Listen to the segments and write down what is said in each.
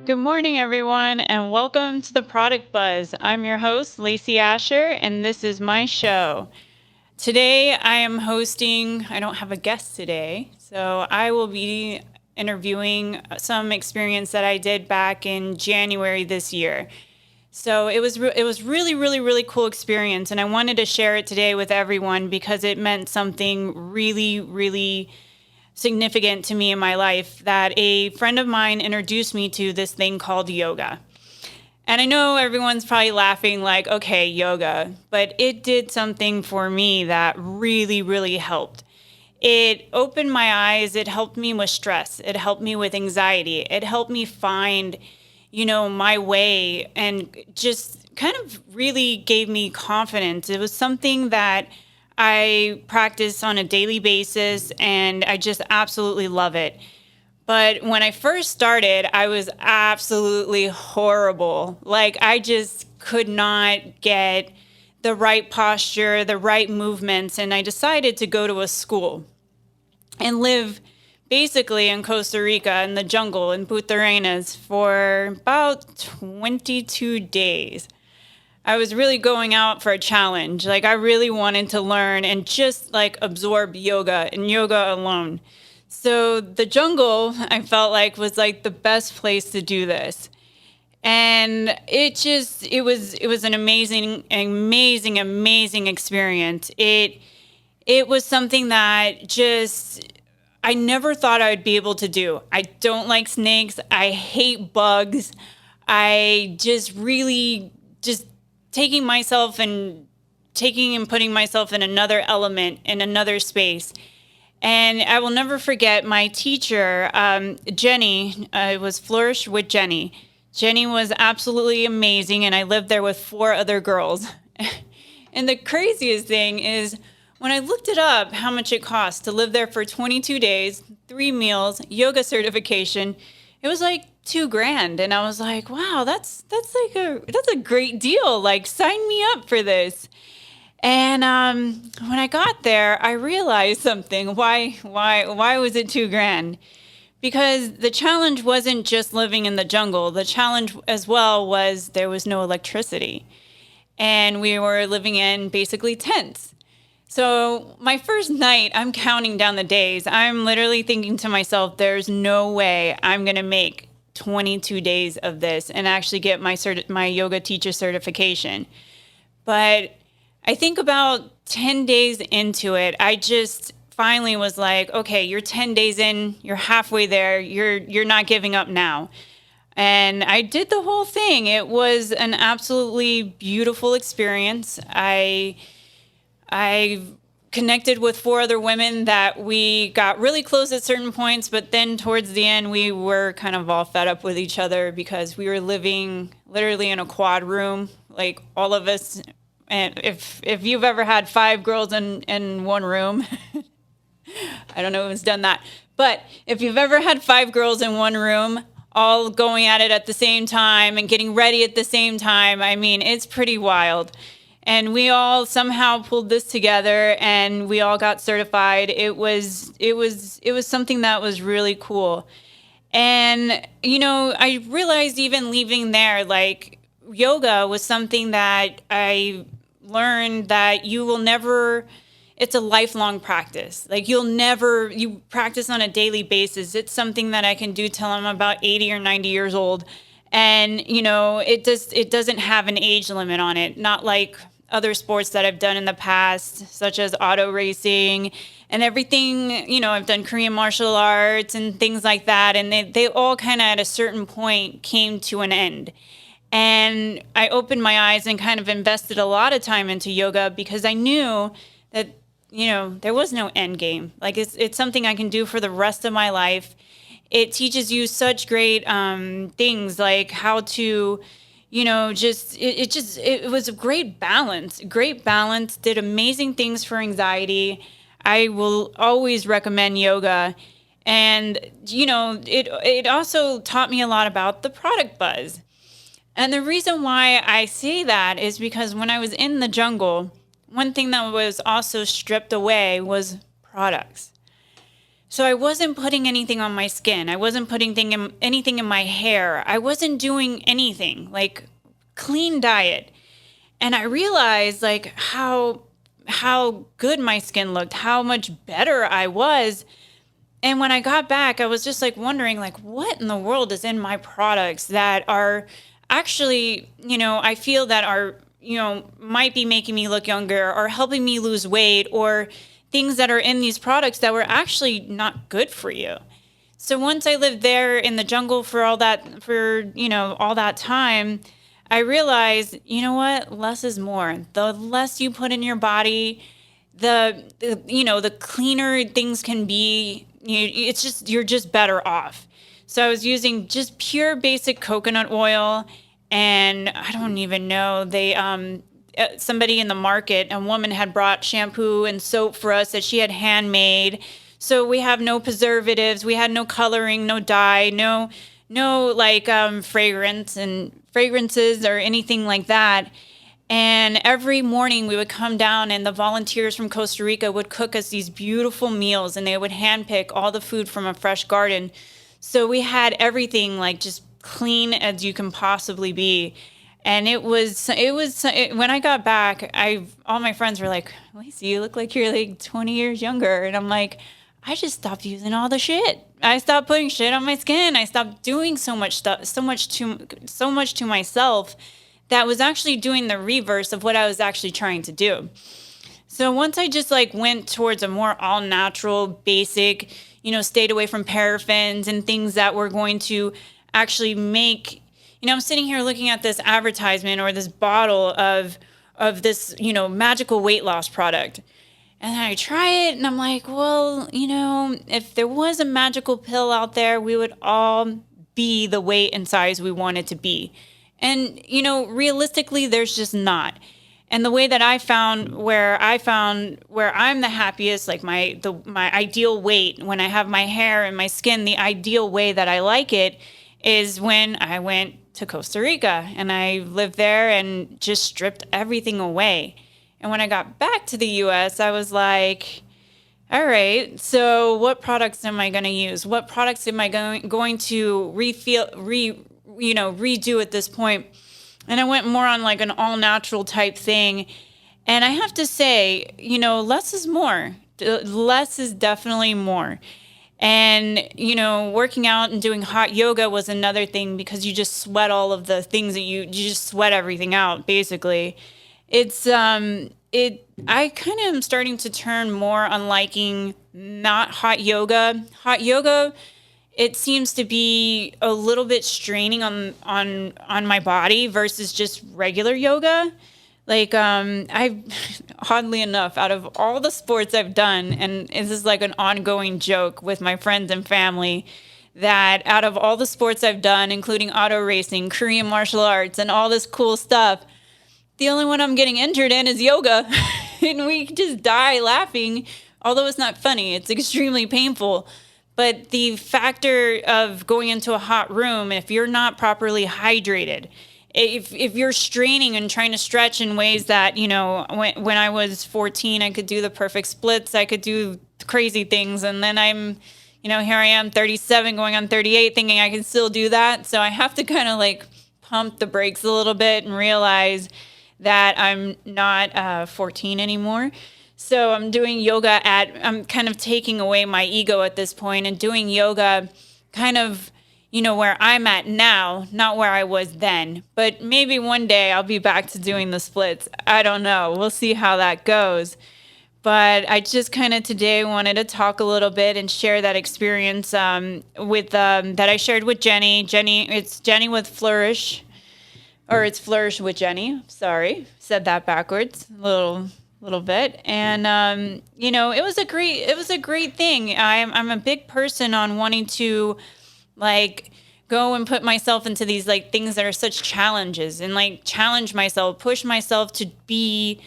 Good morning, everyone, and welcome to the Product Buzz. I'm your host, Lacey Asher, and this is my show. Today, I am hosting, I don't have a guest today, so I will be interviewing some experience that I did back in January this year. So it was really cool experience, and I wanted to share it today with everyone because it meant something really significant to me in my life that a friend of mine introduced me to this thing called yoga. And I know everyone's probably laughing like, okay, yoga, but it did something for me that really helped. It opened my eyes. It helped me with stress. It helped me with anxiety. It helped me find, my way and just kind of really gave me confidence. It was something that I practice on a daily basis and I just absolutely love it. But when I first started, I was absolutely horrible. Like, I just could not get the right posture, the right movements, and I decided to go to a school and live basically in Costa Rica in the jungle in Punta for about 22 days. I was really going out for a challenge. Like, I really wanted to learn and just like absorb yoga and yoga alone. So the jungle, I felt like, was like the best place to do this. And it was an amazing experience. It was something that just I never thought I would be able to do. I don't like snakes. I hate bugs. I just really just taking myself and taking and putting myself in another element, in another space. And I will never forget my teacher, Jenny. It was Flourish with Jenny. Jenny was absolutely amazing, and I lived there with four other girls. And the craziest thing is when I looked it up, how much it cost to live there for 22 days, 3 meals, yoga certification, it was like $2,000. And I was like, wow, that's a great deal. Like, sign me up for this. And when I got there, I realized something. Why was it $2,000? Because the challenge wasn't just living in the jungle. The challenge as well was there was no electricity, and we were living in basically tents. So my first night, I'm counting down the days. I'm literally thinking to myself, there's no way I'm going to make 22 days of this and actually get my yoga teacher certification. But I think about 10 days into it, I just finally was like, okay, you're 10 days in, you're halfway there, you're not giving up now. And I did the whole thing. It was an absolutely beautiful experience. I connected with four other women that we got really close at certain points, but then towards the end, we were kind of all fed up with each other because we were living literally in a quad room, like all of us. And if you've ever had five girls in one room, I don't know who's done that, but if you've ever had five girls in one room, all going at it at the same time and getting ready at the same time, I mean, it's pretty wild. And we all somehow pulled this together and we all got certified. It was something that was really cool. And, I realized even leaving there, like, yoga was something that I learned that you will never, it's a lifelong practice. Like, you practice on a daily basis. It's something that I can do till I'm about 80 or 90 years old. And, it doesn't have an age limit on it. Not like other sports that I've done in the past, such as auto racing and everything. I've done Korean martial arts and things like that. And they all kind of at a certain point came to an end. And I opened my eyes and kind of invested a lot of time into yoga because I knew that, there was no end game. Like, it's something I can do for the rest of my life. It teaches you such great things, like how to, it was a great balance, did amazing things for anxiety. I will always recommend yoga. And, it also taught me a lot about the product buzz. And the reason why I say that is because when I was in the jungle, one thing that was also stripped away was products. So I wasn't putting anything on my skin. I wasn't putting anything in my hair. I wasn't doing anything, like clean diet. And I realized like how good my skin looked, how much better I was. And when I got back, I was just like wondering like what in the world is in my products that are actually, I feel that are, might be making me look younger or helping me lose weight, or things that are in these products that were actually not good for you. So once I lived there in the jungle for all that time, I realized, you know what? Less is more. The less you put in your body, the cleaner things can be. You're just better off. So I was using just pure basic coconut oil, and I don't even know, somebody in the market, a woman had brought shampoo and soap for us that she had handmade. So we have no preservatives, we had no coloring, no dye, no like fragrances or anything like that. And every morning we would come down, and the volunteers from Costa Rica would cook us these beautiful meals, and they would handpick all the food from a fresh garden. So we had everything like just clean as you can possibly be. And when I got back, all my friends were like, Lacey, you look like you're like 20 years younger. And I'm like, I just stopped using all the shit. I stopped putting shit on my skin. I stopped doing so much stuff, so much to myself, that was actually doing the reverse of what I was actually trying to do. So once I just like went towards a more all natural, basic, stayed away from paraffins and things that were going to actually make, I'm sitting here looking at this advertisement or this bottle of this, magical weight loss product. And then I try it and I'm like, well, if there was a magical pill out there, we would all be the weight and size we wanted to be. And, realistically, there's just not. And the way that I found where I'm the happiest, like my ideal weight, when I have my hair and my skin, the ideal way that I like it is when I went to Costa Rica and I lived there and just stripped everything away. And when I got back to the US, I was like, all right, so what products am I going to use? What products am I going to redo at this point? And I went more on like an all natural type thing. And I have to say, less is more. Less is definitely more. And, working out and doing hot yoga was another thing, because you just sweat all of the things that you just sweat everything out, basically. I kind of am starting to turn more on liking not hot yoga. Hot yoga, it seems to be a little bit straining on my body versus just regular yoga. Like, I, oddly enough, out of all the sports I've done, and this is like an ongoing joke with my friends and family, that out of all the sports I've done, including auto racing, Korean martial arts, and all this cool stuff, the only one I'm getting injured in is yoga. And we just die laughing, although it's not funny. It's extremely painful. But the factor of going into a hot room, if you're not properly hydrated, if you're straining and trying to stretch in ways that, when I was 14, I could do the perfect splits, I could do crazy things. And then here I am, 37, going on 38, thinking I can still do that. So I have to kind of like pump the brakes a little bit and realize that I'm not 14 anymore. So I'm doing yoga I'm kind of taking away my ego at this point and doing yoga kind of, where I'm at now, not where I was then. But maybe one day I'll be back to doing the splits. I don't know. We'll see how that goes. But I just kind of today wanted to talk a little bit and share that experience that I shared with Jenny. It's Jenny with Flourish. Or it's Flourish with Jenny. Sorry, said that backwards a little bit. And it was a great thing. I'm a big person on wanting to like go and put myself into these like things that are such challenges, and like challenge myself, push myself to be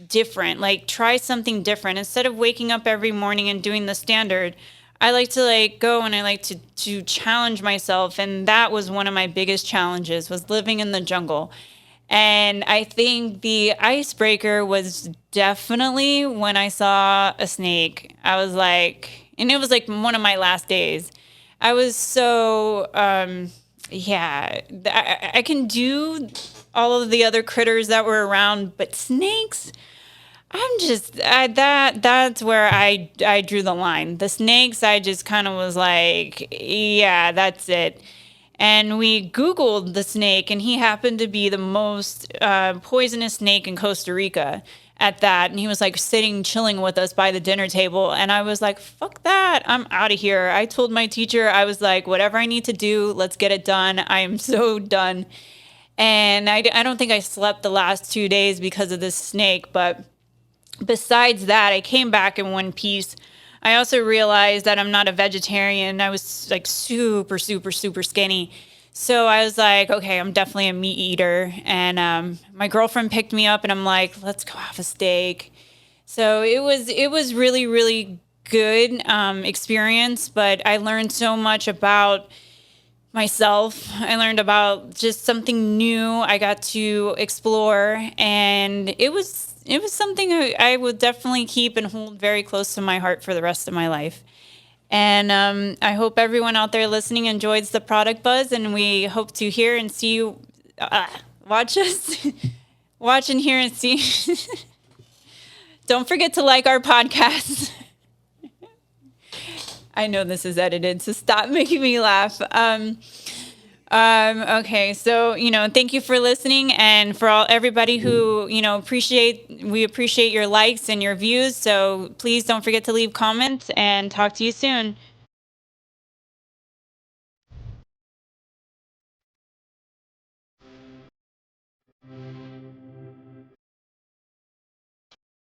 different, like try something different instead of waking up every morning and doing the standard. I like to like go and I like to challenge myself. And that was one of my biggest challenges, was living in the jungle. And I think the icebreaker was definitely when I saw a snake. I was like, And it was like one of my last days. I was so, yeah, I can do all of the other critters that were around, but snakes, that's where I drew the line. The snakes, I just kind of was like, yeah, that's it. And we Googled the snake, and he happened to be the most poisonous snake in Costa Rica at that. And he was like sitting, chilling with us by the dinner table. And I was like, fuck that. I'm out of here. I told my teacher, I was like, whatever I need to do, let's get it done. I am so done. And I don't think I slept the last 2 days because of this snake. But besides that, I came back in one piece. I also realized that I'm not a vegetarian. I was like super, super, super skinny. So I was like, okay, I'm definitely a meat eater. And my girlfriend picked me up, and I'm like, let's go have a steak. So it was really, really good experience. But I learned so much about myself. I learned about just something new I got to explore, and it was something I would definitely keep and hold very close to my heart for the rest of my life. And I hope everyone out there listening enjoys the product buzz, and we hope to hear and see you. Watch us, watch and hear and see. Don't forget to like our podcast. I know this is edited, so stop making me laugh. Okay, so thank you for listening, and for everybody who we appreciate your likes and your views. So please don't forget to leave comments, and talk to you soon.